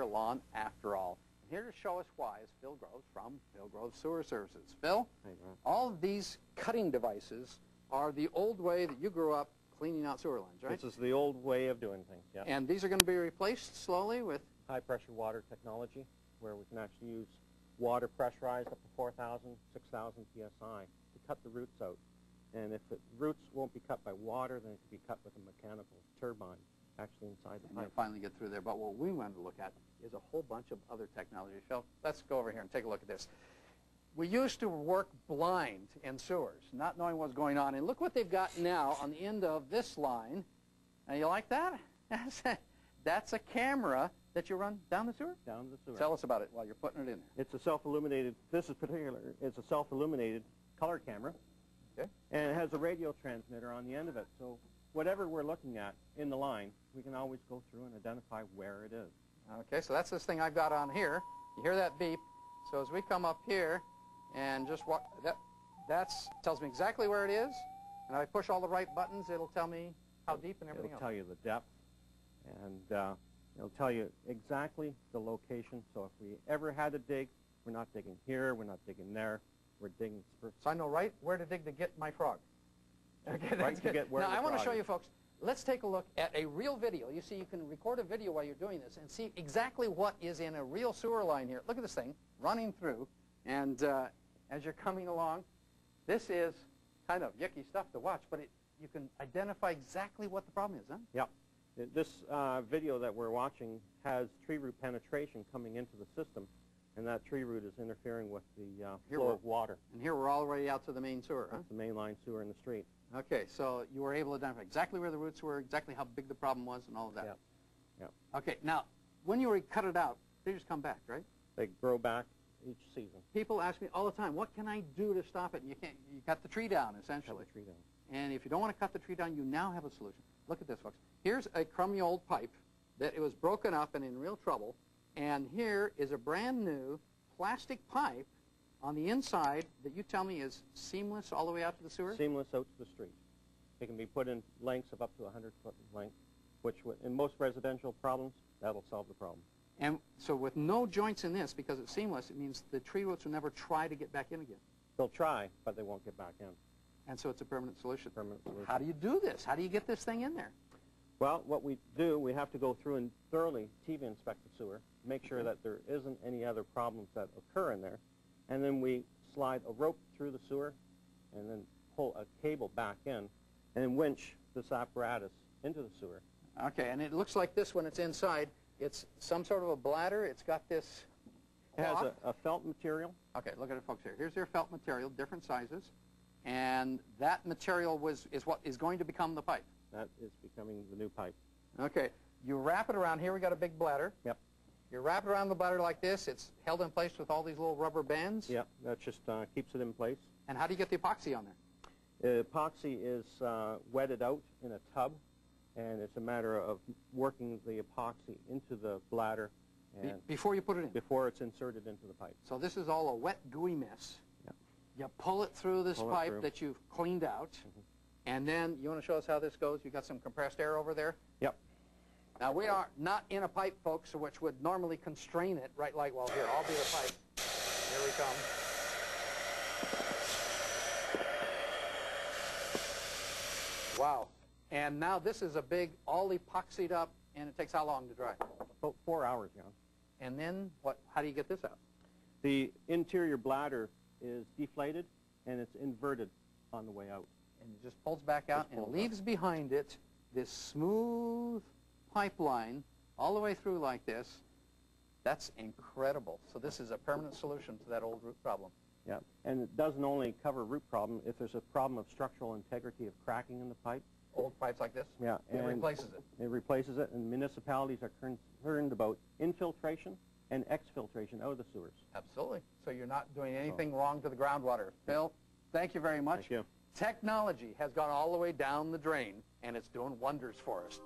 lawn after all. And here to show us why is Phil Groves from Phil Groves Sewer Services. Phil, all of these cutting devices are the old way that you grew up cleaning out sewer lines, right? This is the old way of doing things, yeah. And these are going to be replaced slowly with? High-pressure water technology, where we can actually use water pressurized up to 4,000, 6,000 psi to cut the roots out. And if the roots won't be cut by water, then it can be cut with a mechanical turbine actually inside the pipe. You'll finally get through there. But what we wanted to look at is a whole bunch of other technology. Phil, let's go over here and take a look at this. We used to work blind in sewers, not knowing what's going on. And look what they've got now on the end of this line. Now, you like that? That's a camera that you run down the sewer? Down the sewer. Tell us about it while you're putting it in there. It's a self-illuminated, this is particular, it's a self-illuminated color camera. Okay. And it has a radio transmitter on the end of it. So whatever we're looking at in the line, we can always go through and identify where it is. Okay, so that's this thing I've got on here. You hear that beep. So as we come up here and just walk, that tells me exactly where it is. And if I push all the right buttons, it'll tell me how deep and everything else. It'll tell you the depth, and it'll tell you exactly the location. So if we ever had to dig, we're not digging here, we're not digging there, we're digging. So I know right where to dig to get my frog. Okay, right to get where now I want to show is. you folks, let's take a look at a real video. You see, you can record a video while you're doing this and see exactly what is in a real sewer line here. Look at this thing running through, and as you're coming along, this is kind of yucky stuff to watch, but you can identify exactly what the problem is, huh? Yep. This video that we're watching has tree root penetration coming into the system, and that tree root is interfering with the flow of water. And here we're already out to the main sewer, huh? That's the main line sewer in the street. Okay, so you were able to identify exactly where the roots were, exactly how big the problem was, and all of that. Yep. Yep. Okay, now, when you cut it out, they just come back, right? They grow back each season. People ask me all the time, what can I do to stop it? And you cut the tree down, essentially. Cut the tree down. And if you don't want to cut the tree down, you now have a solution. Look at this, folks. Here's a crummy old pipe that it was broken up and in real trouble. And here is a brand new plastic pipe on the inside that you tell me is seamless all the way out to the sewer? Seamless out to the street. It can be put in lengths of up to 100-foot length, which in most residential problems, that'll solve the problem. And so with no joints in this, because it's seamless, it means the tree roots will never try to get back in again. They'll try, but they won't get back in. And so it's a permanent solution. Permanent solution. How do you do this? How do you get this thing in there? Well, what we do, we have to go through and thoroughly TV inspect the sewer, make sure that there isn't any other problems that occur in there, and then we slide a rope through the sewer and then pull a cable back in and then winch this apparatus into the sewer. Okay, and it looks like this when it's inside. It's some sort of a bladder. It's got this cloth. It has a felt material. Okay, look at it, folks, here. Here's their felt material, different sizes. And that material is what is going to become the pipe. That is becoming the new pipe. Okay, you wrap it around. Here we got a big bladder. Yep. You wrap it around the bladder like this. It's held in place with all these little rubber bands. Yep, that just keeps it in place. And how do you get the epoxy on there? Epoxy is wetted out in a tub, and it's a matter of working the epoxy into the bladder and before you put it in? Before it's inserted into the pipe. So this is all a wet, gooey mess. Yep. You pull it through this pipe that you've cleaned out, and then you want to show us how this goes? You got some compressed air over there? Yep. Now, we are not in a pipe, folks, which would normally constrain it right like, well, here, I'll be the pipe. Here we come. Wow. And now this is a big, all epoxied up, and it takes how long to dry? About 4 hours, Jon. And then what? How do you get this out? The interior bladder is deflated, and it's inverted on the way out. And it just pulls back out and leaves behind it this smooth pipeline all the way through like this. That's incredible. So this is a permanent solution to that old root problem. Yeah, and it doesn't only cover root problem. If there's a problem of structural integrity of cracking in the pipe, old pipes like this? Yeah, it replaces it. It replaces it, and municipalities are concerned about infiltration and exfiltration out of the sewers. Absolutely. So you're not doing anything wrong to the groundwater. Phil, thank you very much. Thank you. Technology has gone all the way down the drain, and it's doing wonders for us.